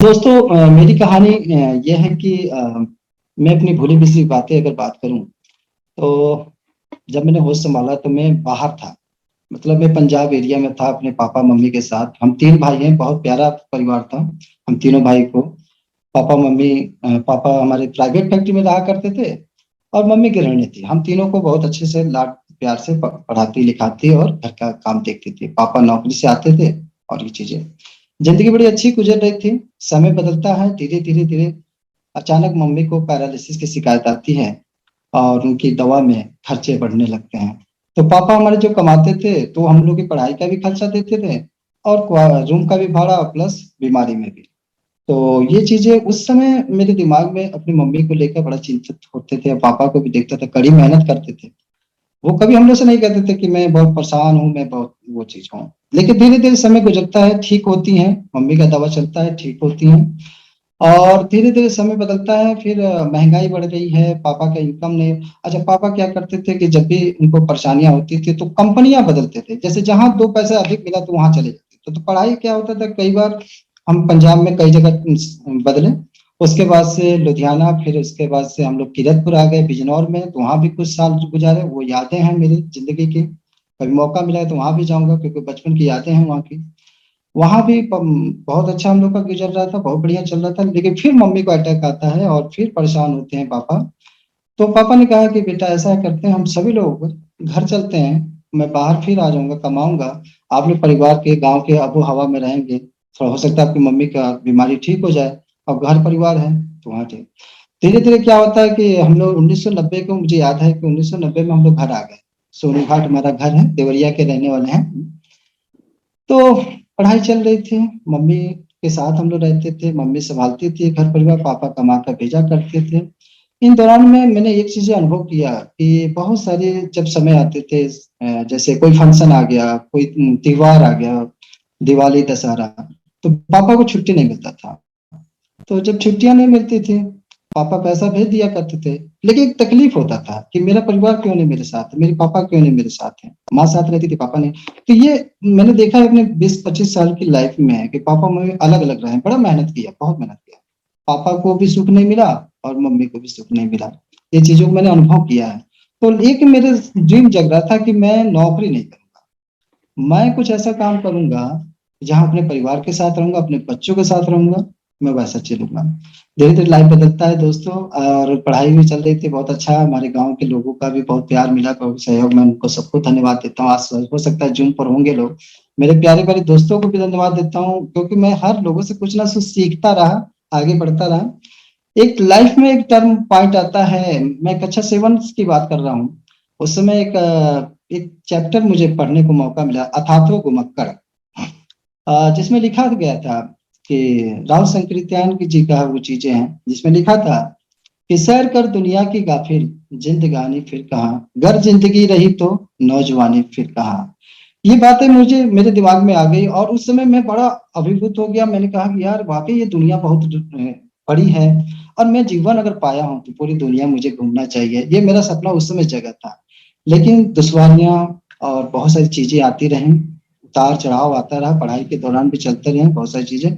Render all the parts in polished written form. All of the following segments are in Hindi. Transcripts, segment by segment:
दोस्तों मेरी कहानी ये है कि मैं अपनी भूली बिसरी बातें अगर बात करूं तो जब मैंने होश संभाला तो मैं बाहर था। मतलब मैं पंजाब एरिया में था अपने पापा मम्मी के साथ। हम तीन भाई हैं, बहुत प्यारा परिवार था। हम तीनों भाई को पापा मम्मी पापा हमारे प्राइवेट फैक्ट्री में रहा करते थे और मम्मी गृहिणी थी। हम तीनों को बहुत अच्छे से लाड प्यार से पढ़ाती लिखाती और घर का काम देखती थी। पापा नौकरी से आते थे और ये चीजें, जिंदगी बड़ी अच्छी गुजर रही थी। समय बदलता है धीरे धीरे धीरे। अचानक मम्मी को पैरालिसिस की शिकायत आती है और उनकी दवा में खर्चे बढ़ने लगते हैं। तो पापा हमारे जो कमाते थे तो हम लोग की पढ़ाई का भी खर्चा देते थे और रूम का भी भाड़ा प्लस बीमारी में भी। तो ये चीजें उस समय मेरे दिमाग में अपनी मम्मी को लेकर बड़ा चिंतित होते थे। पापा को भी देखता था, कड़ी मेहनत करते थे। वो कभी हम लोग से नहीं कहते थे कि मैं बहुत परेशान हूँ, मैं बहुत वो चीज हूँ। लेकिन धीरे धीरे समय गुजरता है, ठीक होती है। मम्मी का दवा चलता है, ठीक होती है। और धीरे धीरे समय बदलता है। फिर महंगाई बढ़ रही है, पापा का इनकम नहीं। अच्छा, पापा क्या करते थे कि जब भी उनको परेशानियां होती थी तो कंपनियां बदलते थे। जैसे जहां दो पैसे अधिक मिला तो वहां चले जाते थे। तो पढ़ाई क्या होता था, कई बार हम पंजाब में कई जगह बदले। उसके बाद से लुधियाना, फिर उसके बाद से हम लोग कीरतपुर आ गए बिजनौर में। तो वहां भी कुछ साल गुजारे। वो यादें हैं मेरी जिंदगी की। कभी मौका मिला है तो वहां भी जाऊंगा क्योंकि बचपन की यादें हैं वहां की। वहां भी बहुत अच्छा हम लोग का गुजर रहा था, बहुत बढ़िया चल रहा था। लेकिन फिर मम्मी को अटैक आता है और फिर परेशान होते हैं पापा। तो पापा ने कहा कि बेटा ऐसा करते हैं, हम सभी लोग घर चलते हैं। मैं बाहर फिर आ जाऊंगा, कमाऊंगा। आप लोग परिवार के गांव के आबो हवा में रहेंगे। थोड़ा हो सकता है आपकी मम्मी का बीमारी ठीक हो जाए और घर परिवार है तो वहाँ ठीक। धीरे धीरे क्या होता है कि हम लोग 1990 को, मुझे याद है कि 1990 में हम लोग घर आ गए। सोनू घाट हमारा घर है, देवरिया के रहने वाले हैं। तो पढ़ाई चल रही थी। मम्मी के साथ हम लोग रहते थे, मम्मी संभालती थी घर परिवार, पापा कमा कर भेजा करते थे। इन दौरान में मैंने एक चीज अनुभव किया कि बहुत सारे जब समय आते थे, जैसे कोई फंक्शन आ गया, कोई त्योहार आ गया, दिवाली दशहरा, तो पापा को छुट्टी नहीं मिलता था। तो जब छुट्टियां नहीं मिलती थी, पापा पैसा भेज दिया करते थे। लेकिन एक तकलीफ होता था कि मेरा परिवार क्यों नहीं मेरे साथ है, मेरे पापा क्यों नहीं मेरे साथ है। माँ साथ रहती थी, पापा नहीं। तो ये मैंने देखा है अपने 20-25 साल की लाइफ में है कि पापा मम्मी अलग अलग रहे। बड़ा मेहनत किया, बहुत मेहनत किया। पापा को भी सुख नहीं मिला और मम्मी को भी सुख नहीं मिला। ये चीजों को मैंने अनुभव किया है। तो एक मेरे ड्रीम जग रहा था कि मैं नौकरी नहीं करूंगा, मैं कुछ ऐसा काम करूंगा जहां अपने परिवार के साथ रहूंगा, अपने बच्चों के साथ रहूंगा। मैं वैसा चलूंगा। धीरे धीरे लाइफ बदलता है दोस्तों। और पढ़ाई भी चल रही थी बहुत अच्छा। हमारे गांव के लोगों का भी बहुत प्यार मिला, बहुत सहयोग। मैं उनको सबको धन्यवाद देता हूँ। आज हो सकता है जूम पर होंगे लोग। मेरे प्यारे प्यारे दोस्तों को भी धन्यवाद देता हूँ क्योंकि मैं हर लोगों से कुछ ना कुछ सीखता रहा, आगे बढ़ता रहा। एक लाइफ में एक टर्म पॉइंट आता है, मैं कक्षा 7 की बात कर रहा हूँ। उस समय एक चैप्टर मुझे पढ़ने को मौका मिला, अथातो गुमक्कड़, जिसमें लिखा गया था कि राव संकृत्यान की जी का वो चीजें हैं, जिसमें लिखा था कि सैर कर दुनिया की गाफिल, जिंदगानी फिर कहाँ, गर जिंदगी रही तो नौजवानी फिर कहाँ। ये बातें मुझे मेरे दिमाग में आ गई और उस समय मैं बड़ा अभिभूत हो गया। मैंने कहा कि यार वाकई ये दुनिया बहुत बड़ी है और मैं जीवन अगर पाया हूँ तो पूरी दुनिया मुझे घूमना चाहिए। ये मेरा सपना उस समय जगा था। लेकिन दुश्वारियां और बहुत सारी चीजें आती रहीं, उतार चढ़ाव आता रहा, पढ़ाई के दौरान भी चलते रहे बहुत सारी चीजें।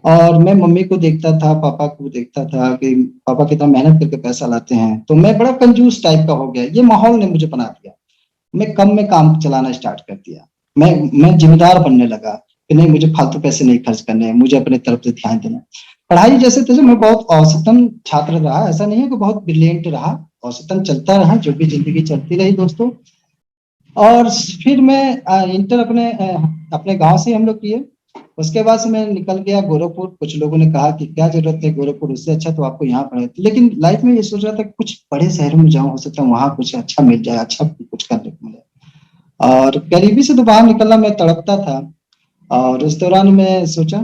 और मैं मम्मी को देखता था, पापा को देखता था कि पापा कितना मेहनत करके पैसा लाते हैं। तो मैं बड़ा कंजूस टाइप का हो गया। ये माहौल ने मुझे बना दिया। मैं कम में काम चलाना स्टार्ट कर दिया। मैं जिम्मेदार बनने लगा कि नहीं, मुझे फालतू पैसे नहीं खर्च करने हैं, मुझे अपने तरफ से ध्यान देना है। पढ़ाई जैसे तैसे मैं बहुत औसतन छात्र रहा, ऐसा नहीं है कि बहुत ब्रिलियंट रहा। औसतन चलता रहा, जो भी जिंदगी चलती रही दोस्तों। और फिर मैं इंटर अपने गांव से हम लोग किए। उसके बाद से मैं निकल गया गोरखपुर। कुछ लोगों ने कहा कि क्या जरूरत है गोरखपुर, उससे अच्छा तो आपको यहाँ पढ़े। लेकिन लाइफ में ये सोच रहा था कि कुछ बड़े शहरों में जाऊं, हो सकता है वहां कुछ अच्छा मिल जाए, अच्छा कुछ करने को मिले। और गरीबी से तो बाहर निकलना मैं तड़पता था। और उस दौरान मैं सोचा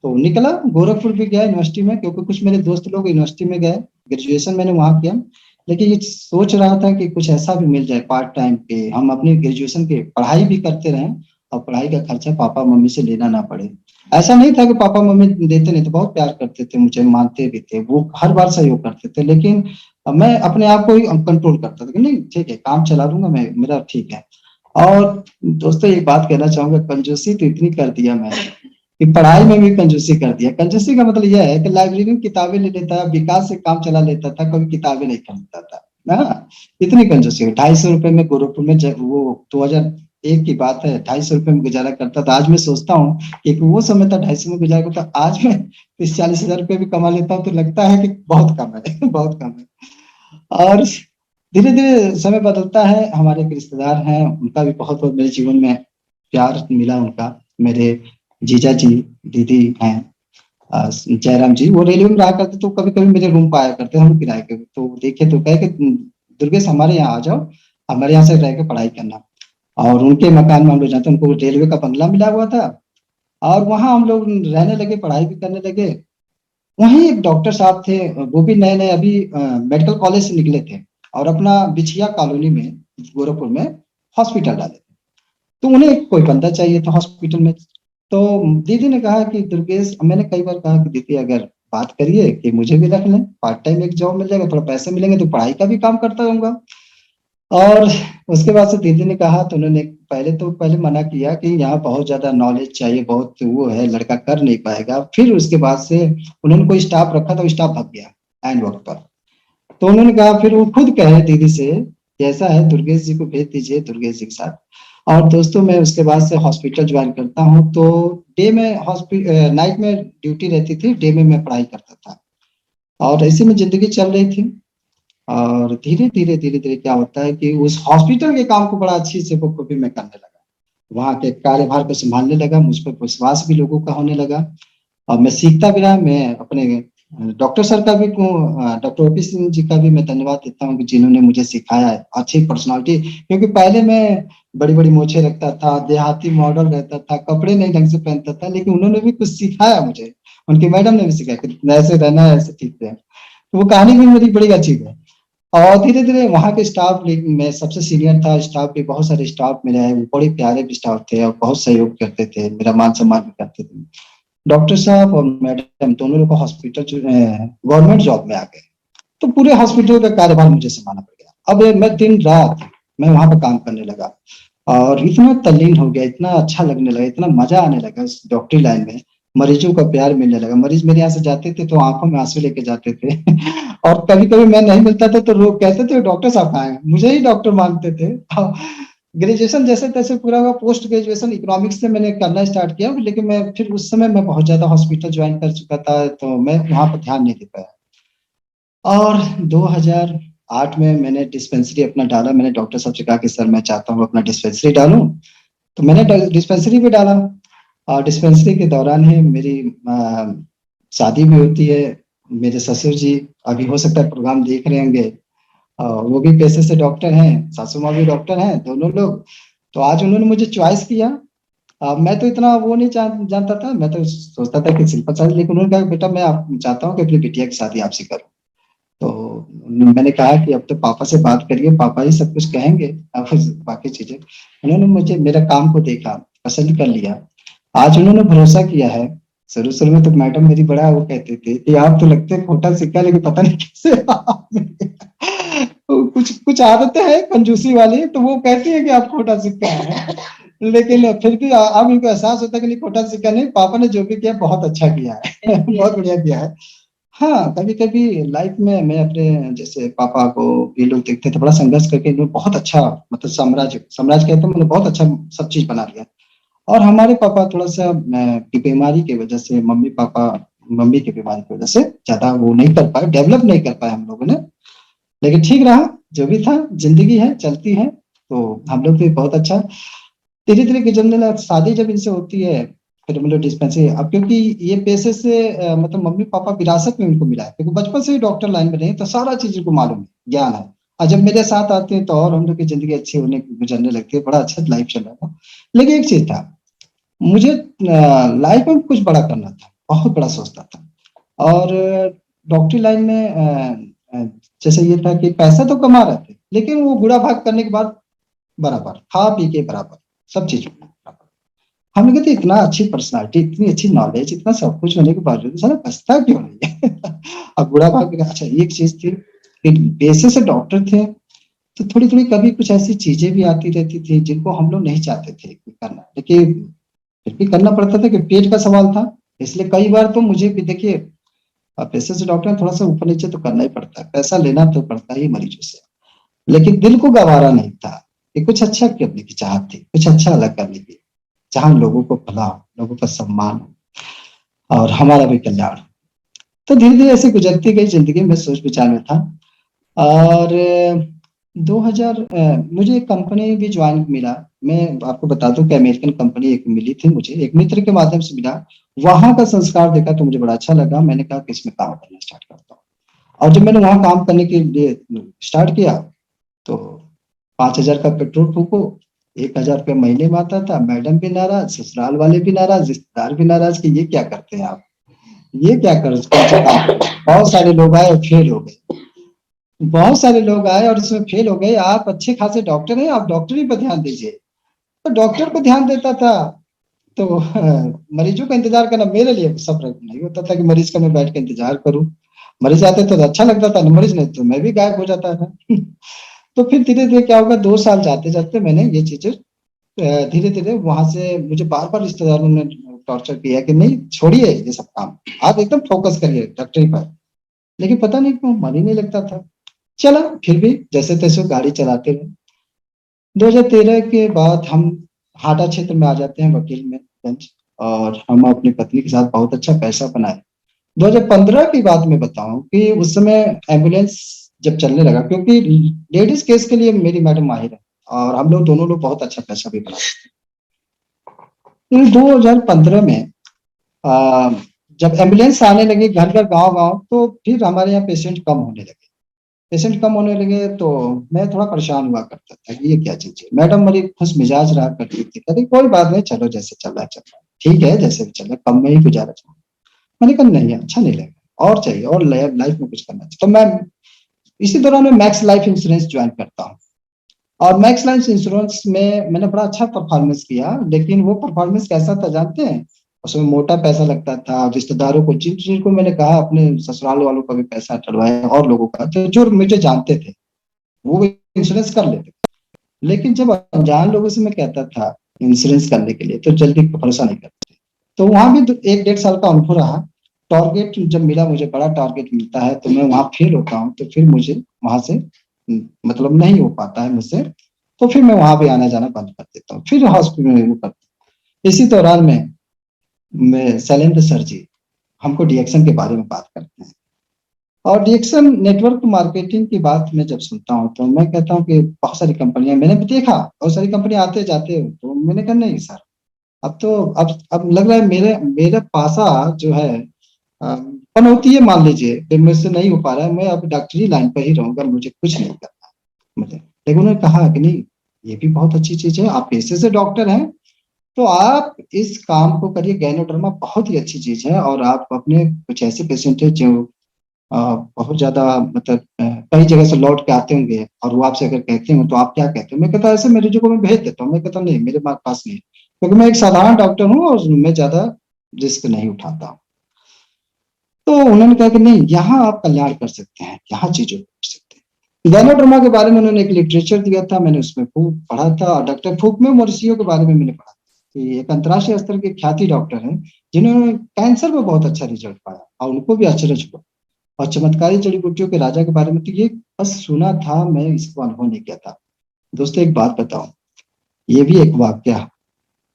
तो निकला, गोरखपुर भी गया यूनिवर्सिटी में, क्योंकि कुछ मेरे दोस्त लोग यूनिवर्सिटी में गए। ग्रेजुएशन मैंने वहां किया। लेकिन ये सोच रहा था कि कुछ ऐसा भी मिल जाए पार्ट टाइम पे, हम अपनी ग्रेजुएशन की पढ़ाई भी करते रहें और पढ़ाई का खर्चा पापा मम्मी से लेना ना पड़े। ऐसा नहीं था कि पापा मम्मी देते नहीं थे, बहुत प्यार करते थे मुझे, मानते भी थे, वो हर बार सहयोग करते थे। लेकिन मैं अपने आप को ही कंट्रोल करता था कि नहीं ठीक है, काम चला लूंगा मैं, मेरा ठीक है। और दोस्तों एक बात कहना चाहूंगा, कंजूसी तो इतनी कर दिया मैं कि पढ़ाई में भी कंजूसी कर दिया। कंजूसी का मतलब यह है कि लाइब्रेरी में किताबें ले लेता, विकास से काम चला लेता था, कभी किताबें नहीं खरीदता था ना। इतनी कंजूसी हो। 250 रुपए में गोरखपुर में जब वो 2001 की बात है, 250 रुपए में गुजारा करता था। आज मैं सोचता हूँ कि वो समय था 250 में गुजारा करता, आज मैं 30-40 हजार रुपए भी कमा लेता हूँ तो लगता है कि बहुत कम है बहुत कम है। और धीरे धीरे समय बदलता है। हमारे एक रिश्तेदार हैं, उनका भी बहुत बहुत मेरे जीवन में प्यार मिला उनका। मेरे जीजा जी, दीदी हैं, जयराम जी, वो रेलवे में रहा करते तो कभी कभी मेरे रूम पर आया करते, हम किराए के। तो देखे तो कहे कि दुर्गेश हमारे यहाँ आ जाओ, हमारे यहाँ से रह के पढ़ाई करना। और उनके मकान में हम लोग जाते, उनको रेलवे का बंगला मिला हुआ था, और वहां हम लोग रहने लगे, पढ़ाई भी करने लगे। वहीं एक डॉक्टर साहब थे, वो भी नए नए अभी मेडिकल कॉलेज से निकले थे, और अपना बिछिया कॉलोनी में, गोरखपुर में हॉस्पिटल डाले। तो उन्हें कोई बंदा चाहिए था हॉस्पिटल में। तो दीदी ने कहा कि दुर्गेश, मैंने कई बार कहा कि दीदी अगर बात करिए कि मुझे भी रख लें, पार्ट टाइम एक जॉब मिल जाएगा, थोड़ा पैसे मिलेंगे तो पढ़ाई का भी काम करता रहूंगा। और उसके बाद से दीदी ने कहा, तो उन्होंने पहले मना किया कि यहाँ बहुत ज्यादा नॉलेज चाहिए, बहुत वो है, लड़का कर नहीं पाएगा। फिर उसके बाद से उन्होंने कोई स्टाफ रखा, तो स्टाफ भाग गया एंड वक्त पर। तो उन्होंने कहा, फिर वो खुद कहे दीदी से कि ऐसा है, दुर्गेश जी को भेज दीजिए, दुर्गेश जी के साथ। और दोस्तों, मैं उसके बाद से हॉस्पिटल ज्वाइन करता हूँ, तो डे में हॉस्पिटल, नाइट में ड्यूटी रहती थी, डे में मैं पढ़ाई करता था। और ऐसे में जिंदगी चल रही थी। और धीरे धीरे क्या होता है कि उस हॉस्पिटल के काम को बड़ा अच्छी से बखूबी मैं करने लगा। वहाँ के कार्यभार को संभालने लगा, मुझ पर विश्वास भी लोगों का होने लगा। और मैं सीखता भी रहा। मैं अपने डॉक्टर सर का भी, डॉक्टर ओपी सिंह जी का भी मैं धन्यवाद देता हूँ कि जिन्होंने मुझे सिखाया है अच्छी पर्सनालिटी। क्योंकि पहले मैं बड़ी बड़ी मोछे रखता था, देहाती मॉडल रहता था, कपड़े नहीं ढंग से पहनता था, लेकिन उन्होंने भी कुछ सिखाया मुझे। उनकी मैडम ने भी सिखाया कि ऐसे रहना है, ऐसे ठीक है। तो वो कहानी भी मेरी बड़ी अच्छी है। और धीरे धीरे वहाँ के स्टाफ, मैं सबसे सीनियर था, स्टाफ भी बहुत सारे स्टाफ मेरे आए, वो बड़े प्यारे भी स्टाफ थे और बहुत सहयोग करते थे, मेरा मान सम्मान भी करते थे। डॉक्टर साहब और मैडम दोनों लोग हॉस्पिटल जो है गवर्नमेंट जॉब में आ गए, तो पूरे हॉस्पिटल का कार्यभार मुझे संभालना पड़ गया। अब मैं दिन रात मैं वहां पर काम करने लगा, और इतना तल्लीन हो गया, इतना अच्छा लगने लगा, इतना मजा आने लगा उस डॉक्टरी लाइन में। मरीजों का प्यार मिलने लगा। मरीज मेरे यहाँ से जाते थे तो आंखों में आंसू लेके जाते थे और कभी कभी मैं नहीं मिलता था तो लोग कहते थे डॉक्टर साहब कहाँ हैं, मुझे ही डॉक्टर मानते थे। ग्रेजुएशन जैसे तैसे पूरा हुआ, पोस्ट ग्रेजुएशन इकोनॉमिक्स से मैंने करना स्टार्ट किया, लेकिन मैं फिर उस समय मैं बहुत ज्यादा हॉस्पिटल ज्वाइन कर चुका था, तो मैं वहां पर ध्यान नहीं दे पाया। और 2008 में मैंने डिस्पेंसरी अपना डाला। मैंने डॉक्टर साहब से कहा कि सर मैं चाहता हूँ अपना डिस्पेंसरी डालूं। तो मैंने डिस्पेंसरी भी डाला। और डिस्पेंसरी के दौरान ही मेरी शादी भी होती है। मेरे ससुर जी, अभी हो सकता है प्रोग्राम देख रहे होंगे, वो भी पेशे से डॉक्टर हैं, सासू माँ भी डॉक्टर हैं, दोनों लोग। तो आज उन्होंने मुझे चॉइस किया। मैं तो इतना वो नहीं जानता था, मैं तो सोचता था कि सिंपल सा, लेकिन उन्होंने कहा बेटा मैं आप चाहता हूँ कि अपनी बिटिया की शादी आपसे करूँ। तो मैंने कहा कि अब तो पापा से बात करिए, पापा ही सब कुछ कहेंगे, अब बाकी चीजें। उन्होंने मुझे मेरा काम को देखा, पसंद कर लिया। आज उन्होंने भरोसा किया है। शुरू शुरू में तो मैडम मेरी बड़ा वो कहते थे कि आप तो लगते हैं खोटा सिक्का, लेकिन पता नहीं कैसे आप तो कुछ कुछ आदतें हैं कंजूसी वाली, तो वो कहती है कि आप खोटा सिक्का है। लेकिन फिर भी अब इनको एहसास होता है कि नहीं, खोटा सिक्का नहीं, पापा ने जो भी किया बहुत अच्छा किया है बहुत बढ़िया किया है। हाँ, कभी-कभी लाइफ में मैं अपने जैसे पापा को ये लोग देखते थे बड़ा संघर्ष करके, इन्होंने बहुत अच्छा, मतलब साम्राज्य साम्राज्य कहते हैं, मैंने बहुत अच्छा सब चीज़ बना लिया। और हमारे पापा थोड़ा-सा की बीमारी की वजह से, मम्मी की बीमारी की वजह से ज़्यादा वो नहीं कर पाए, डेवलप नहीं कर पाए हम लोगों ने। लेकिन ठीक रहा, जो भी था, ज़िंदगी है, चलती है, तो हम लोग भी बहुत अच्छा धीरे-धीरे गुजरने लगा। शादी जब इनसे होती है, फिर हम लोग डिस्पेंसरी, अब क्योंकि ये पेशे से मतलब मम्मी-पापा विरासत में उनको मिला है, क्योंकि बचपन से ही डॉक्टर लाइन में रहे, तो सारा चीज़ इनको मालूम है, ज्ञान है। और जब मेरे साथ आते हैं, तो और हम लोग की ज़िंदगी अच्छी होने गुजरने लगती है, बड़ा अच्छा लाइफ चल रहा था। लेकिन एक चीज़ था, मुझे लाइफ में कुछ बड़ा करना था, बहुत बड़ा सोचता था। और डॉक्टरी लाइन में जैसे ये था कि पैसा तो कमा रहे थे, लेकिन वो बुरा भाग करने के बाद बराबर, खा पी के बराबर, सब चीज़ बराबर। हम लोग कहते इतना अच्छी पर्सनालिटी, इतनी अच्छी नॉलेज, इतना सब कुछ होने के बावजूद साला बचता क्यों नहीं है अब बुरा भाग गया। अच्छा, एक चीज़ थी कि पेशे से डॉक्टर थे, तो थोड़ी-थोड़ी कभी कुछ ऐसी चीज़ें भी आती रहती थी, जिनको हम लोग नहीं चाहते थे कि करना। देखिए, फिर भी करना पड़ता था कि पेट का सवाल था। इसलिए कई बार तो मुझे भी देखिए, पैसे से डॉक्टर थोड़ा सा ऊपर नीचे तो करना ही पड़ता है, पैसा लेना तो पड़ता ही मरीजों से, लेकिन दिल को गवारा नहीं था कि कुछ अच्छा करने की चाहत थी, कुछ अच्छा अलग करने की, जहाँ लोगों को भला हो, लोगों का सम्मान हो और हमारा भी कल्याण हो। तो धीरे धीरे ऐसे गुजरती गई जिंदगी में, सोच विचार में था। और 2000 मुझे एक कंपनी भी ज्वाइन मिला। मैं आपको बता दूं कि अमेरिकन कंपनी एक मिली थी मुझे, एक मित्र के माध्यम से मिला। वहां का संस्कार देखा तो मुझे बड़ा अच्छा लगा। मैंने कहा कि इसमें काम करना स्टार्ट करता हूँ। और जब मैंने वहां काम करने के लिए स्टार्ट किया तो 5,000 का पेट्रोल फूको, 1,000 रुपया महीने में आता था। मैडम भी नाराज, ससुराल वाले भी नाराज, रिश्तेदार भी नाराज कि ये क्या करते हैं आप, ये क्या कर बहुत सारे लोग आए और फेल हो गए। बहुत सारे लोग आए और उसमें फेल हो गए। आप अच्छे खासे डॉक्टर हैं, आप डॉक्टरी पर ध्यान दीजिए। तो डॉक्टर पर ध्यान देता था तो मरीजों का इंतजार करना मेरे लिए सब्र नहीं होता था कि मरीज का मैं बैठ के इंतजार करूं। मरीज आते तो अच्छा लगता था, मरीज नहीं तो मैं भी गायब हो जाता था। तो फिर धीरे धीरे क्या होगा, 2 साल जाते जाते मैंने ये चीजें धीरे धीरे वहां से, मुझे बार बार रिश्तेदारों ने टॉर्चर किया कि नहीं छोड़िए ये सब काम, आप एकदम फोकस करिए डॉक्टरी पर। लेकिन पता नहीं क्यों मन ही नहीं लगता था। चला, फिर भी जैसे तैसे गाड़ी चलाते रहे। 2013 के बाद हम हाटा क्षेत्र में आ जाते हैं, वकील में गंज। और हम अपनी पत्नी के साथ बहुत अच्छा पैसा बनाए। 2015 की बात मैं बताऊं कि उस समय एम्बुलेंस जब चलने लगा, क्योंकि लेडीज केस के लिए मेरी मैडम माहिर है और हम लोग दोनों लोग बहुत अच्छा पैसा भी बनाते हैं। 2015 में आ, जब एम्बुलेंस आने लगी घर घर गांव गांव, तो फिर हमारे यहाँ पेशेंट कम होने लगे। पेशेंट कम होने लगे तो मैं थोड़ा परेशान हुआ करता था कि ये क्या चीज है। मैडम बड़ी खुश मिजाज रहा करती थी, कहती कोई बात नहीं, चलो जैसे चल रहा है चल रहा है, ठीक है जैसे भी चल रहा है, कम में ही गुजारा चल। मैंने कहा नहीं अच्छा नहीं लगेगा, और चाहिए, और लाइफ में कुछ करना चाहिए। तो मैं इसी दौरान मैं मैक्स लाइफ इंश्योरेंस ज्वाइन करता हूँ। और मैक्स लाइफ इंश्योरेंस में मैंने बड़ा अच्छा परफॉर्मेंस किया, लेकिन वो परफॉर्मेंस कैसा था जानते हैं? उसमें मोटा पैसा लगता था। रिश्तेदारों को, जिन जिनको मैंने कहा अपने ससुराल वालों का भी पैसा टलवाया और लोगों का, तो जो मुझे जानते थे वो इंश्योरेंस कर लेते। लेकिन जब अनजान लोगों से मैं कहता था इंश्योरेंस करने के लिए, तो जल्दी भरोसा नहीं करते। तो वहां भी 1 डेढ़ साल का अनुभव रहा। टारगेट जब मिला, मुझे बड़ा टारगेट मिलता है तो मैं वहां फेल होता हूँ, तो फिर मुझे वहां से मतलब नहीं हो पाता है मुझसे। तो फिर मैं वहां भी आना जाना बंद कर देता हूँ, फिर हॉस्पिटल में वो करता हूँ। इसी दौरान में मैं शैलेंद्र सर जी हमको डीएक्शन के बारे में बात करते हैं। और डीएक्शन नेटवर्क मार्केटिंग की बात मैं जब सुनता हूँ तो मैं कहता हूँ कि बहुत सारी कंपनियां मैंने भी देखा, बहुत सारी कंपनियां आते जाते हो, तो मैंने कहा नहीं सर, अब तो अब लग रहा है मेरे मेरा पासा जो है पनौती है, मान लीजिए कि मुझसे नहीं हो पा रहा है, मैं अब डॉक्टरी लाइन पर ही रहूंगा, मुझे कुछ नहीं करना है मुझे। लेकिन उन्होंने कहा कि नहीं, ये भी बहुत अच्छी चीज है, आप पेशे से डॉक्टर हैं तो आप इस काम को करिए। गैनोडर्मा बहुत ही अच्छी चीज है, और आप अपने कुछ ऐसे पेशेंट है जो बहुत ज्यादा मतलब कई जगह से लौट के आते होंगे, और वो आपसे अगर कहते हो तो आप क्या कहते हो? मैं कहता ऐसे मरीजों को मैं भेज देता हूँ। मैं कहता नहीं, मेरे पास नहीं है, क्योंकि मैं एक साधारण डॉक्टर हूँ और मैं ज्यादा रिस्क नहीं उठाता हूँ। तो उन्होंने कहा कि नहीं, यहाँ आप कल्याण कर सकते हैं, यहाँ चीजों को कर सकते हैं। गैनोडर्मा के बारे में उन्होंने एक लिटरेचर दिया था, मैंने उसमें खूब पढ़ा था। डॉक्टर फूकमे मोरिसियो के बारे में मैंने पढ़ा कि एक अंतर्राष्ट्रीय स्तर के ख्याति डॉक्टर हैं, जिन्होंने कैंसर में बहुत अच्छा रिजल्ट पाया और उनको भी अचरज हुआ। और चमत्कारी जड़ी बूटियों के राजा के बारे में तो ये बस सुना था, मैं इसको अनुभव नहीं किया था। दोस्तों एक बात बताऊं, ये भी एक वाक्य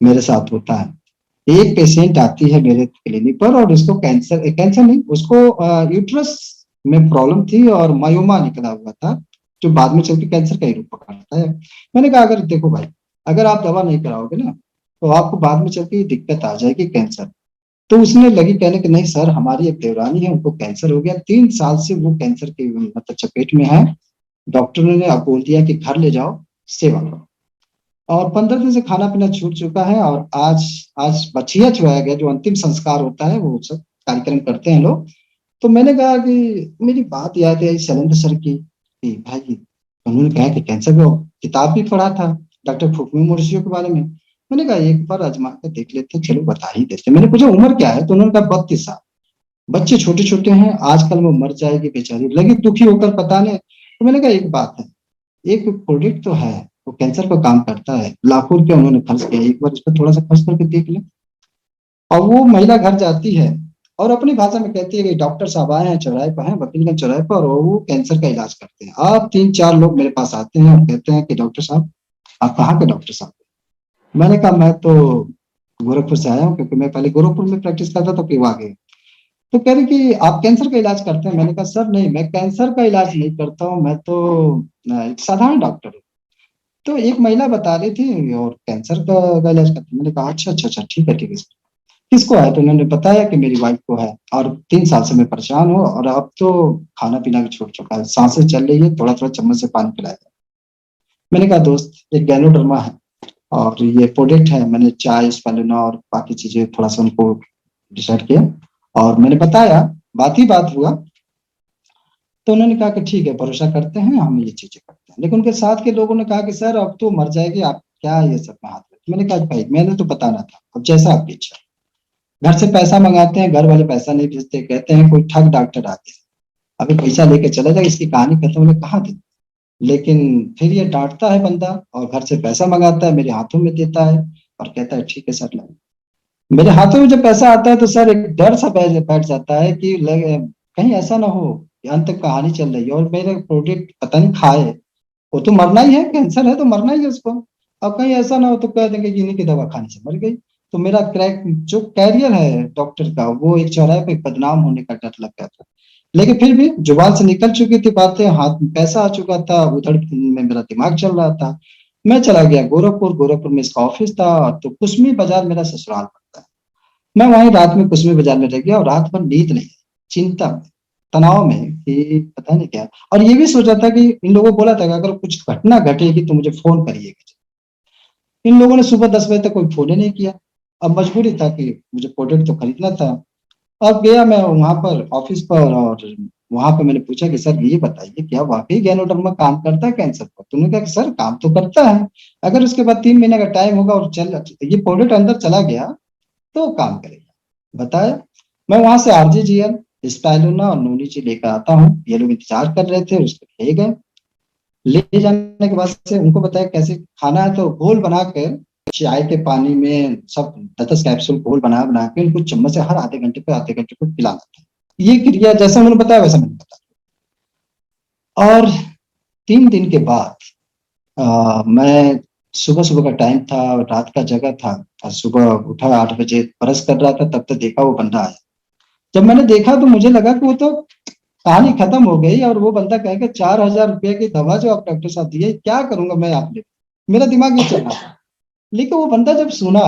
मेरे साथ होता है। एक पेशेंट आती है मेरे क्लिनिक पर और उसको कैंसर, कैंसर नहीं, उसको यूट्रस में प्रॉब्लम थी और मायोमा निकला हुआ था, जो बाद में चल के कैंसर का ही रूप पकड़ता है। मैंने कहा अगर देखो भाई, अगर आप दवा नहीं कराओगे ना तो आपको बाद में चल के दिक्कत आ जाएगी, कैंसर। तो उसने लगी कहने कि नहीं सर, हमारी एक देवरानी है, उनको कैंसर हो गया, 3 साल से वो कैंसर के मतलब चपेट में है। डॉक्टरों ने अब बोल दिया कि घर ले जाओ, सेवा करो। और 15 दिन से खाना पीना छूट चुका है। और आज आज बछिया चुराया गया, जो अंतिम संस्कार होता है, वो सब कार्यक्रम करते हैं लोग। तो मैंने कहा कि मेरी बात याद आई शैलेंद्र सर की कि भाई, उन्होंने कहा कि कैंसर को किताब भी पढ़ा था डॉक्टर फुकमी मुर्शियों के बारे में। मैंने कहा एक बार आजमा के देख लेते, चलो बता ही देते। मैंने पूछा उम्र क्या है, तो उन्होंने कहा 32 साल। बच्चे छोटे छोटे हैं, आजकल वो मर जाएगी बेचारी, लगी दुखी होकर पता नहीं। तो मैंने कहा एक बात है, एक प्रोडक्ट तो है, वो कैंसर का काम करता है, लाखों रुपया उन्होंने खर्च किया, एक बार इस पर थोड़ा सा खर्च करके देख ले। और वो महिला घर जाती है और अपनी भाषा में कहती है कि डॉक्टर साहब आए हैं चौराहे पर, हैं वकीलगंज चौराहे पर, और वो कैंसर का इलाज करते हैं। आप 3-4 लोग मेरे पास आते हैं और कहते हैं कि डॉक्टर साहब, आप कहाँ के डॉक्टर साहब? मैंने कहा मैं तो गोरखपुर से आया हूँ, क्योंकि मैं पहले गोरखपुर में प्रैक्टिस करता था, फिर आगे। तो कह रही कि आप कैंसर का इलाज करते हैं? मैंने कहा सर नहीं, मैं कैंसर का इलाज नहीं करता हूँ, मैं तो एक साधारण डॉक्टर हूँ। तो एक महिला बता रही थी और कैंसर का इलाज करती है। मैंने कहा अच्छा अच्छा अच्छा, ठीक है ठीक है सर। किसको है? तो उन्होंने बताया कि मेरी वाइफ को है, और 3 साल से मैं परेशान हूँ, और अब तो खाना पीना भी छोड़ चुका है, सांसें चल रही है, थोड़ा थोड़ा चम्मच से पानी पिलाया। मैंने कहा दोस्त, एक गैनोडर्मा है और ये प्रोडक्ट है, मैंने चाय स्पालुना और बाकी चीजें थोड़ा सा उनको डिसाइड किया और मैंने बताया, बात ही बात हुआ। तो उन्होंने कहा कि ठीक है, भरोसा करते हैं, हम ये चीजें करते हैं। लेकिन उनके साथ के लोगों ने कहा कि सर अब तो मर जाएगी, आप क्या ये सब में हाथ रखते? मैंने कहा भाई मैंने तो बताना था, अब जैसा आपकी इच्छा। घर से पैसा मंगाते हैं, घर वाले पैसा नहीं भेजते, कहते हैं कोई ठग डॉक्टर आते हैं, अभी पैसा लेके चला जाए, इसकी कहानी खत्म। उन्हें कहाँ थी। लेकिन फिर ये डांटता है बंदा, और घर से पैसा मंगाता है, मेरे हाथों में देता है और कहता है ठीक है सर लो। मेरे हाथों में जब पैसा आता है तो सर एक डर सा बैठ बैठ जाता है कि कहीं ऐसा ना हो कि अंत तक कहानी चल रही है और मेरे प्रोडक्ट पता नहीं खाए। वो तो मरना ही है, कैंसर है तो मरना ही है उसको। अब कहीं ऐसा ना हो तो कह देंगे कि इन्हीं की दवा खाने से मर गई। तो मेरा क्रैक जो कैरियर है डॉक्टर का, वो एक चौराहे पे बदनाम होने का डर लग गया था। लेकिन फिर भी जुबान से निकल चुकी थी बातें, हाथ में पैसा आ चुका था, उधर में मेरा दिमाग चल रहा था। मैं चला गया गोरखपुर। गोरखपुर में इसका ऑफिस था, तो कुसमी बाजार मेरा ससुराल पड़ता है। मैं वहीं रात में कुसमी बाजार में रह गया और रात भर नींद नहीं, चिंता में, तनाव में कि पता नहीं क्या। और ये भी सोचा था कि इन लोगों को बोला था कि अगर कुछ घटना घटेगी तो मुझे फोन करिएगा। इन लोगों ने सुबह 10 बजे तक कोई फोन ही नहीं किया। अब मजबूरी था कि मुझे प्रोडक्ट तो खरीदना था। अब गया मैं वहां पर ऑफिस पर, और वहां पर मैंने पूछा कि सर ये बताइए क्या वाकई गैनोडर्मा काम करता है कैंसर पर? तो उन्होंने कहा कि सर काम तो करता है, अगर उसके बाद 3 महीने का टाइम होगा और चल ये प्रोडक्ट अंदर चला गया तो काम करेगा। बताया। मैं वहां से आरजीजीएल, स्टाइलोना और नूनी लेकर आता हूँ। ये लोग इंतजार कर रहे थे, उसको ले गए। ले जाने के बाद से उनको बताया कैसे खाना है, तो घोल बनाकर चाय के पानी में सब 10-10 कैप्सूल घोल बना बना के उनको चम्मच से हर आधे घंटे पे पिलाना था। ये क्रिया जैसा उन्होंने बताया वैसा मैंने बताया। और 3 दिन के बाद मैं, सुबह सुबह का टाइम था, रात का जगह था, और सुबह उठा 8 बजे, ब्रश कर रहा था, तब तक देखा वो बंदा आया। जब मैंने देखा तो मुझे लगा कि वो तो कहानी खत्म हो गई, और वो बंदा कहेगा 4,000 रुपये की दवा जो आप डॉक्टर साहब दिए, क्या करूंगा मैं आपने। मेरा दिमाग ये चल रहा था। लेकिन वो बंदा जब सुना,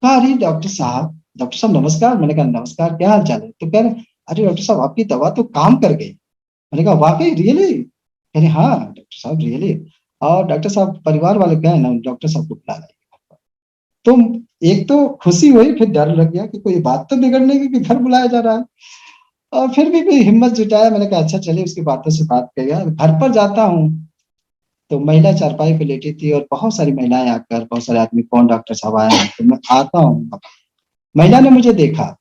कहा अरे डॉक्टर साहब नमस्कार। मैंने कहा नमस्कार, क्या हाल चाल है? तो कह रहे अरे डॉक्टर साहब आपकी दवा तो काम कर गई। मैंने कहा वाकई रियली? कह रहे हाँ डॉक्टर साहब रियली। और डॉक्टर साहब परिवार वाले गए ना, डॉक्टर साहब को बुला रहे। तो एक तो खुशी हुई, फिर डर लग गया कि कोई बात तो बिगड़ने की कि घर बुलाया जा रहा है। और फिर भी हिम्मत जुटाया। मैंने कहा अच्छा चलिए उसकी बातों से बात किया। घर पर जाता हूँ तो महिला चारपाई पे लेटी थी, और बहुत सारी महिलाएं आकर, बहुत सारे आदमी, कौन डॉक्टर साहब आए हैं? तो मैं आता हूँ। महिला ने मुझे देखा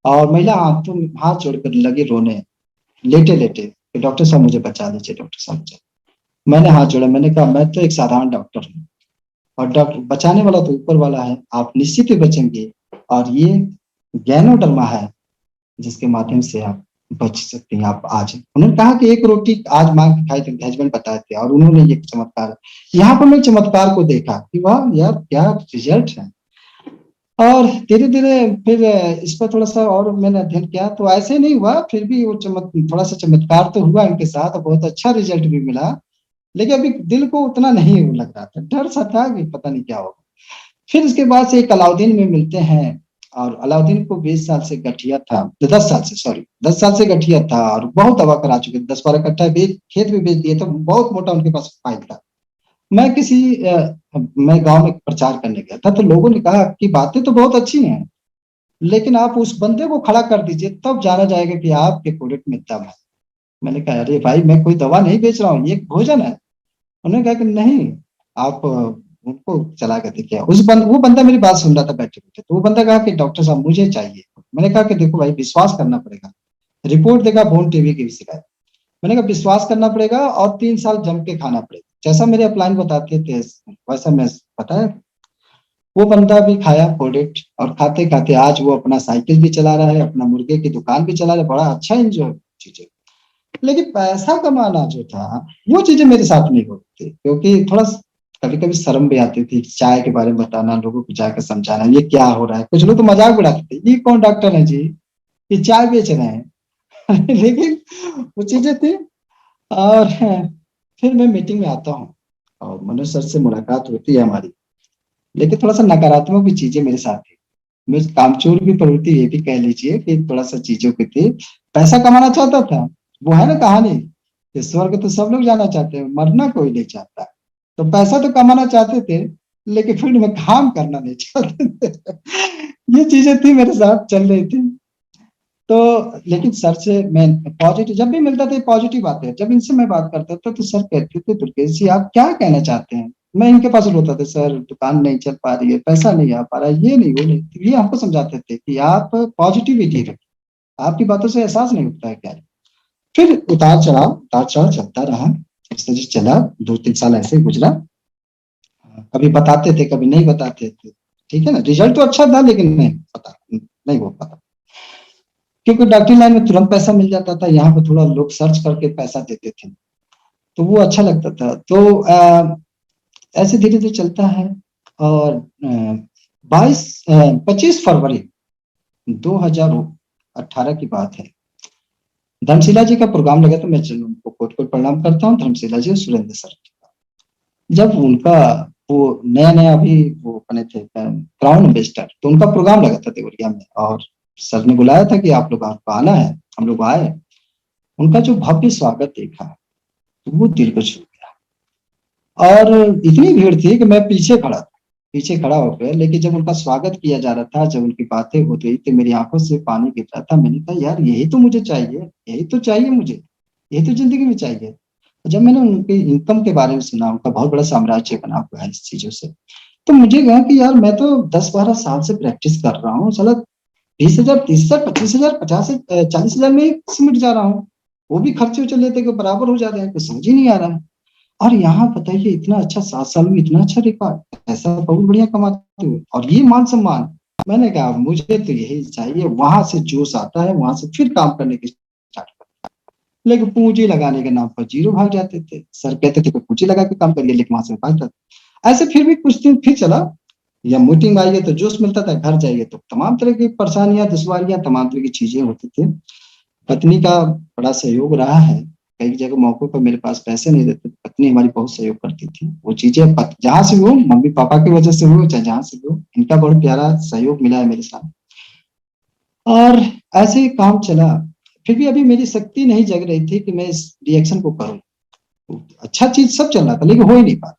और महिला हाथों हाथ जोड़कर लगी रोने, लेटे लेटे कि डॉक्टर साहब मुझे बचा लीजिए, डॉक्टर साहब मुझे। मैंने हाथ जोड़ा, मैंने कहा मैं तो एक साधारण डॉक्टर हूँ, और डॉक्टर बचाने वाला तो ऊपर वाला है, आप निश्चित ही बचेंगे। और ये गैनोडर्मा है जिसके माध्यम से आप बच सकते हैं। आप आज, उन्होंने कहा कि एक रोटी आज मांग के खाए थे, हस्बैंड बताए थे, और उन्होंने ये चमत्कार, यहाँ पर मैं चमत्कार को देखा कि वाह यार क्या रिजल्ट है। और धीरे धीरे फिर इस पर थोड़ा सा और मैंने अध्ययन किया, तो ऐसे नहीं हुआ, फिर भी वो थोड़ा सा चमत्कार तो हुआ इनके साथ, और बहुत अच्छा रिजल्ट भी मिला। लेकिन अभी दिल को उतना नहीं लग रहा था, डर सा था कि पता नहीं क्या होगा। फिर इसके बाद से एक अलाउद्दीन में मिलते हैं, और अलाउद्दीन को 20 साल से गठिया था, 10 साल से, सॉरी 10 साल से गठिया था, और बहुत दवा करा चुके थे, 10-12 कट्ठा बेच खेत भी बेच दिए, तो बहुत मोटा उनके पास फाइल था। मैं मैं गांव में प्रचार करने गया था, तो लोगों ने कहा कि बातें तो बहुत अच्छी हैं, लेकिन आप उस बंदे को खड़ा कर दीजिए, तब जाना जाएगा कि आपके प्रोडक्ट में दम है। मैंने कहा अरे भाई मैं कोई दवा नहीं बेच रहा हूँ, ये एक भोजन है। उन्होंने कहा कि नहीं, आप उनको चला के देखिए। वो बंदा मेरी बात सुन रहा था बैठे बैठे, तो वो बंदा कहा कि डॉक्टर साहब मुझे चाहिए। मैंने कहा कि देखो भाई विश्वास करना पड़ेगा, रिपोर्ट देखा बोन टीवी की भी शिकायत। मैंने कहा विश्वास करना पड़ेगा और 3 साल जम के खाना पड़ेगा, जैसा मेरे अपलाइन बताते थे वैसा मैं बताया। वो बंदा भी खाया प्रोडक्ट, और खाते खाते आज वो अपना साइकिल भी चला रहा है, अपना मुर्गे की दुकान भी चला रहा है, बड़ा अच्छा एंजॉय चीजें। लेकिन पैसा कमाना जो था, वो चीजें मेरे साथ नहीं होती, क्योंकि थोड़ा कभी कभी शर्म भी आती थी चाय के बारे में बताना, लोगों को जाकर समझाना ये क्या हो रहा है। कुछ लोग तो मजाक उड़ाते थे, ये कौन डॉक्टर है जी, ये चाय बेच रहे हैं। लेकिन वो चीजें थी। और फिर मैं मीटिंग में आता हूँ और मनोज सर से मुलाकात होती है हमारी, लेकिन थोड़ा सा नकारात्मक भी चीजें मेरे साथ थी। मैं कामचोर की प्रवृत्ति, ये भी कह लीजिए कि थोड़ा सा चीजों की थी। पैसा कमाना चाहता था, वो है ना कहानी कि स्वर्ग तो सब लोग जाना चाहते हैं, मरना कोई नहीं चाहता। तो पैसा तो कमाना चाहते थे, लेकिन फील्ड में काम करना नहीं चाहते थे। ये चीजें थी मेरे साथ चल रही थी। तो लेकिन सर से मैं पॉजिटिव जब भी मिलता था, पॉजिटिव बातें जब इनसे मैं बात करता था तो सर कहते थे, दुर्गेश जी आप क्या कहना चाहते हैं। मैं इनके पास रोता था, सर दुकान नहीं चल पा रही है, पैसा नहीं आ पा रहा है, ये नहीं वो नहीं। तो ये हमको समझाते थे कि आप पॉजिटिविटी रखिए, आपकी बातों से एहसास नहीं होता है क्या। फिर उतार चढ़ाव चलता रहा। इस तरह से चला, 2-3 साल ऐसे ही गुजरा। कभी बताते थे, कभी नहीं बताते थे। ठीक है ना, रिजल्ट तो अच्छा था, लेकिन नहीं हो पाता, क्योंकि डॉक्टरी लाइन में तुरंत पैसा मिल जाता था, यहाँ पे थोड़ा लोग सर्च करके पैसा देते थे, तो वो अच्छा लगता था। तो ऐसे धीरे धीरे चलता है। और 25 फरवरी 2018 की बात है, धर्मशिला जी का प्रोग्राम लगा था। मैं उनको कोट कोट प्रणाम करता हूँ, धर्मशिला जी और सुरेंद्र सर। जब उनका वो नया नया अभी वो बने थे क्राउन एम्बेसडर, तो उनका प्रोग्राम लगा था देवरिया में, और सर ने बुलाया था कि आप लोग आपको आना है। हम लोग आए, उनका जो भव्य स्वागत देखा, तो वो दिल को छू गया। और इतनी भीड़ थी कि मैं पीछे खड़ा था, पीछे खड़ा हो गया। लेकिन जब उनका स्वागत किया जा रहा था, जब उनकी बातें हो रही थी, मेरी आंखों से पानी गिर रहा था। मैंने कहा यार यही तो मुझे चाहिए, यही तो चाहिए मुझे, यही तो जिंदगी में चाहिए। जब मैंने उनके इनकम के बारे में सुना, उनका बहुत बड़ा साम्राज्य बना हुआ है इस चीजों से, तो मुझे कहा कि यार मैं तो 10-12 साल से प्रैक्टिस कर रहा हूँ, साला 20,000, 30,000, 25,000, 50,000, 40,000 में सिमट जा रहा हूँ। वो भी खर्चे उर्चे लेते के बराबर हो जा रहे हैं, कुछ समझ ही नहीं आ रहा है। और यहाँ बताइए इतना अच्छा 7 साल में इतना अच्छा रिकॉर्ड, ऐसा बहुत बढ़िया कमाते हुए, और ये मान सम्मान। मैंने कहा मुझे तो यही चाहिए। वहां से जोश आता है, वहां से फिर काम करने की स्टार्ट। लेकिन पूंजी लगाने के नाम पर जीरो भाग जाते थे। सर कहते थे कि पूंजी लगा के काम करिए, लेकिन वहां से भागता था। ऐसे फिर भी कुछ दिन फिर चला, या मीटिंग आई है तो जोश मिलता था, घर जाइए तो तमाम तरह की परेशानियां, दुश्वारियां, तमाम तरह की चीजें होती थी। पत्नी का बड़ा सहयोग रहा है। कई जगह मौकों पर मेरे पास पैसे नहीं रहते, पत्नी हमारी बहुत सहयोग करती थी। वो चीजें जहां से भी हो, मम्मी पापा की वजह से हो चाहे जहां से भी हो, इनका बहुत प्यारा सहयोग मिला है मेरे साथ। और ऐसे ही काम चला। फिर भी अभी मेरी शक्ति नहीं जग रही थी कि मैं इस रिएक्शन को करूं। अच्छा चीज सब चल रहा था, लेकिन हो ही नहीं पाता।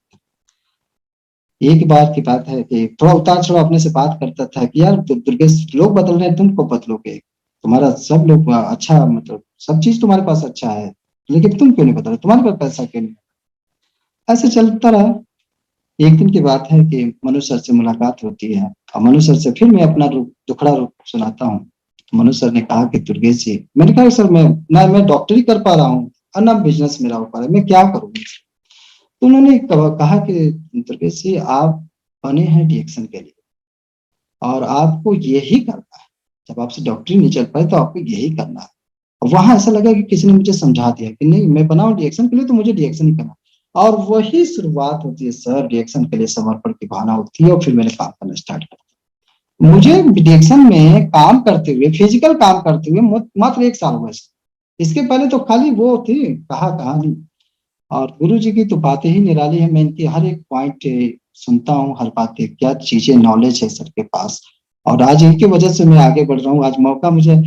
एक बार की बात है कि थोड़ा उतार चढ़ाव अपने से बात करता था कि यार दुर्गेश, लोग बदल रहे हैं, तुम कब बदलोगे। तुम्हारा सब लोग अच्छा, मतलब सब चीज तुम्हारे पास अच्छा है, लेकिन तुम क्यों नहीं बदल रहे, तुम्हारे पास पैसा क्यों नहीं। ऐसे चलता रहा। एक दिन की बात है कि मनु सर से मुलाकात होती है, और मनु सर से फिर मैं अपना दुखड़ा रूप सुनाता हूँ। मनु सर ने कहा कि दुर्गेश जी, मैंने कहा सर मैं ना मैं डॉक्टरी कर पा रहा हूँ और ना बिजनेस मेरा हो पा रहा है, मैं क्या करूँ। तो उन्होंने कहा कि दुर्गेश जी आप बने हैं डीएक्शन के लिए, और आपको यही करना है। जब आपसे डॉक्टरी नहीं चल पाए तो आपको यही करना है। वहां ऐसा लगा कि किसी ने मुझे समझा दिया कि नहीं, मैं बना हूं रिएक्शन के लिए, तो मुझे रिएक्शन ही करना। और वही शुरुआत होती है सर, रिएक्शन के लिए समर्पण की भावना होती है, और फिर मैंने काम करना स्टार्ट कर। मुझे रिएक्शन में काम करते हुए, फिजिकल काम करते हुए मात्र 1 साल हुआ। इसके पहले तो खाली वो थी कहा कहानी। और गुरु जी की तो बातें ही निराली है। मैं इनकी हर एक पॉइंट सुनता हूँ, हर बात क्या चीजें नॉलेज है सर के पास। और आज इनकी वजह से मैं आगे बढ़ रहा हूँ। आज मौका मुझे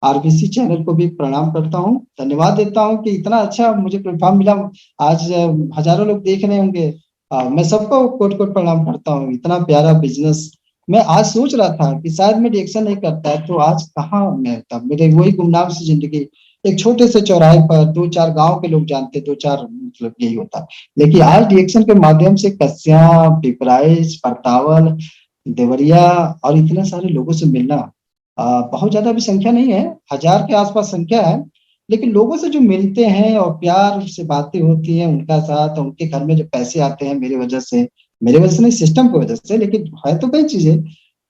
आरबीसी चैनल को भी प्रणाम करता हूँ, धन्यवाद देता हूँ कि इतना अच्छा मुझे प्लेटफॉर्म मिला। आज हजारों लोग देख रहे होंगे। मैं सबको कोट कोट प्रणाम करता हूँ, इतना प्यारा बिजनेस। मैं आज सोच रहा था कि शायद मैं रिएक्शन नहीं करता है तो आज कहाँ मैं था, मेरे वही गुमनाम सी जिंदगी। एक छोटे से चौराहे पर 2-4 गांव के लोग जानते, 2-4 मतलब यही होता। लेकिन आज रिएक्शन के माध्यम से कस्या, पिपराइच, परतावल, देवरिया और इतने सारे लोगों से मिलना, बहुत ज्यादा भी संख्या नहीं है, 1000 के आसपास संख्या है। लेकिन लोगों से जो मिलते हैं और प्यार से बातें होती हैं उनका साथ, उनके घर में जो पैसे आते हैं मेरी वजह से, मेरे वजह से नहीं, सिस्टम की वजह से, लेकिन है तो कई चीजें।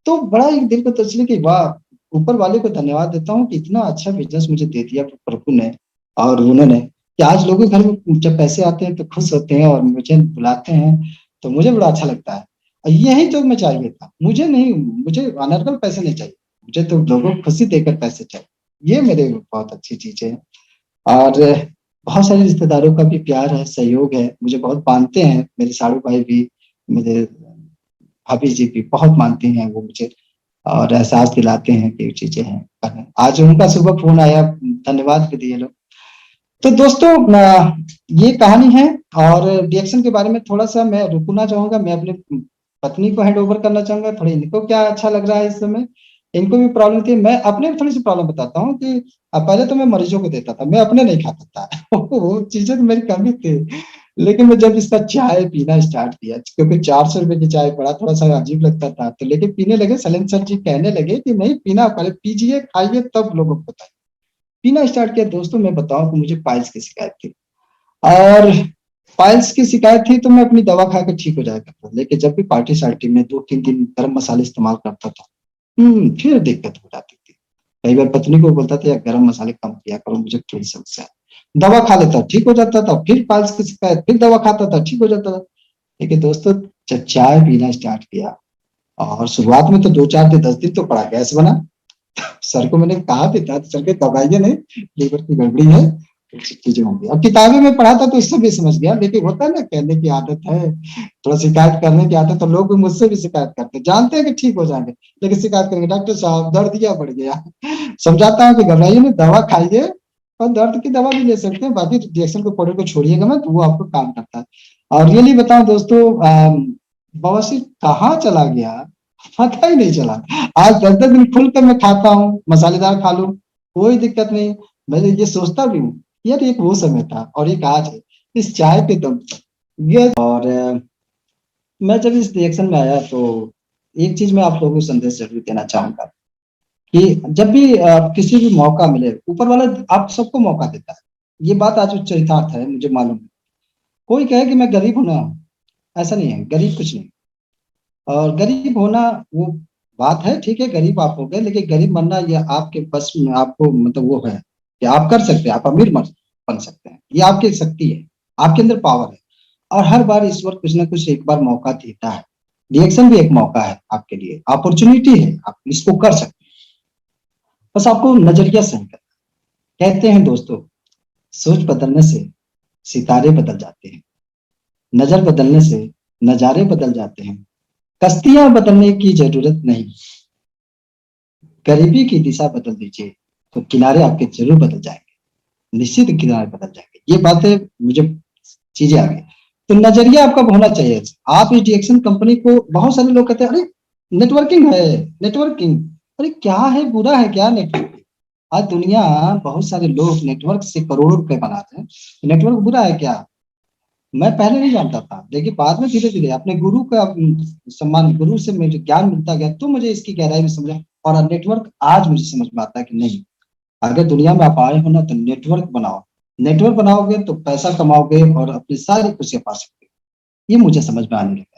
तो बड़ा एक दिल को तसल्ली कि वाह, ऊपर वाले को धन्यवाद देता हूँ कि इतना अच्छा बिजनेस मुझे दे दिया प्रभु ने और उन्होंने, कि आज लोगों के घर में जब पैसे आते हैं तो खुश होते हैं और मुझे बुलाते हैं, तो मुझे बड़ा अच्छा लगता है। और यही तो मैं चाहिए था, मुझे नहीं, मुझे अनर्गल पैसे नहीं चाहिए, मुझे तो लोगों को खुशी देकर पैसे चाहिए। ये मेरे बहुत अच्छी चीज है। और बहुत सारे रिश्तेदारों का भी प्यार है, सहयोग है, मुझे बहुत मानते हैं, मेरे साड़ू भाई भी, मेरे भाभी जी भी बहुत मानती हैं वो मुझे, और एहसास दिलाते हैं कि ये चीजें हैं। आज उनका सुबह फोन आया, धन्यवाद भी दिए लोग। तो दोस्तों ये कहानी है। और रिएक्शन के बारे में थोड़ा सा मैं रुकना चाहूंगा, मैं अपने पत्नी को हैंड ओवर करना चाहूंगा, थोड़ी इनको क्या अच्छा लग रहा है इस समय। इनको भी प्रॉब्लम थी, मैं अपने भी थोड़ी सी प्रॉब्लम बताता हूँ कि पहले तो मैं मरीजों को देता था, मैं अपने नहीं खाता था वो चीजें तो मेरी कमी थी। लेकिन मैं जब इसका चाय पीना स्टार्ट किया, क्योंकि 400 रुपए की चाय पड़ा, थोड़ा सा अजीब लगता था, तो लेकिन पीने लगे, सलेंसर जी कहने लगे कि नहीं पीना, पहले पीजिए खाइए तब लोगों को बताइए। पीना स्टार्ट किया दोस्तों, मैं बताऊं तो मुझे पाइल्स की शिकायत थी। और पाइल्स की शिकायत थी तो मैं अपनी दवा खा के ठीक हो जाया करता था, लेकिन जब भी पार्टी सार्टी में 2-3 दिन गर्म मसाले इस्तेमाल करता था, फिर दिक्कत हो जाती थी। कई बार पत्नी को बोलता था यार गरम मसाले कम किया करो, मुझे थोड़ी समस्या है। दवा खा लेता, ठीक हो जाता था, फिर पाइल्स की शिकायत, फिर दवा खाता था, ठीक हो जाता था। लेकिन दोस्तों, जब चाय पीना स्टार्ट किया, और शुरुआत में तो 2-4 दिन 10 दिन तो पड़ा गैस बना। सर को मैंने कहा भी था, तो सर के दबाइए नहीं, लीवर की गड़बड़ी है, कुछ चीजें होंगी। अब किताबें में पढ़ा था तो इससे भी समझ गया, लेकिन होता है ना, कहने की आदत है, थोड़ा शिकायत करने की आदत, तो लोग भी मुझसे भी शिकायत करते हैं, जानते हैं कि ठीक हो जाएंगे, लेकिन शिकायत करेंगे डॉक्टर साहब दर्द दिया बढ़ गया। समझाता हूँ कि घबराइए नहीं, दवा खाइए, और दर्द की दवा भी ले सकते हैं, बाकी रिएक्शन को पाउडर को छोड़िएगा मत, वो आपको काम करता है। और रियली बताऊं दोस्तों, बवासीर कहाँ चला गया पता ही नहीं चला। आज 10-10 दिन खुलकर मैं खाता हूँ, मसालेदार खा लूं, कोई दिक्कत नहीं। मैं ये सोचता भी हूँ यार, एक वो समय था और एक आज है, इस चाय पे दम ये। और मैं जब इस रिएक्शन में आया तो एक चीज मैं आप लोगों को संदेश जरूर देना चाहूंगा कि जब भी किसी भी मौका मिले, ऊपर वाला आप सबको मौका देता है। ये बात आज चरितार्थ है, मुझे मालूम है। कोई कहे कि मैं गरीब हूं ना, ऐसा नहीं है, गरीब कुछ नहीं। और गरीब होना वो बात है, ठीक है, गरीब आप हो गए, लेकिन गरीब बनना ये आपके बस में, आपको मतलब वो है कि आप कर सकते हैं, आप अमीर बन सकते हैं, ये आपकी शक्ति है, आपके अंदर पावर है। और हर बार ईश्वर कुछ ना कुछ एक बार मौका देता है। रिएक्शन भी एक मौका है आपके लिए, अपॉर्चुनिटी है, आप इसको कर सकते हैं। बस आपको नजरिया सही करना। कहते हैं दोस्तों, सोच बदलने से सितारे बदल जाते हैं, नजर बदलने से नजारे बदल जाते हैं, कश्तियां बदलने की जरूरत नहीं, गरीबी की दिशा बदल दीजिए तो किनारे आपके जरूर बदल जाएंगे, निश्चित किनारे बदल जाएंगे। ये बातें मुझे चीजें आ गई। तो नजरिया आपका होना चाहिए। आप इस रिएक्शन कंपनी को, बहुत सारे लोग कहते हैं अरे नेटवर्किंग है, नेटवर्किंग, अरे क्या है, बुरा है क्या नेटवर्किंग? आज दुनिया, बहुत सारे लोग नेटवर्क से करोड़ों रुपए बनाते हैं, नेटवर्क बुरा है क्या? मैं पहले नहीं जानता था, लेकिन बाद में धीरे धीरे अपने गुरु का सम्मान, गुरु से मुझे ज्ञान मिलता गया तो मुझे इसकी गहराई में समझा। और नेटवर्क आज मुझे समझ में आता है कि नहीं, अगर दुनिया में आप आए हो ना तो नेटवर्क बनाओ। नेटवर्क बनाओगे तो पैसा कमाओगे और अपनी सारी खुशियां पा सकते हो। ये मुझे समझ में आने लगा।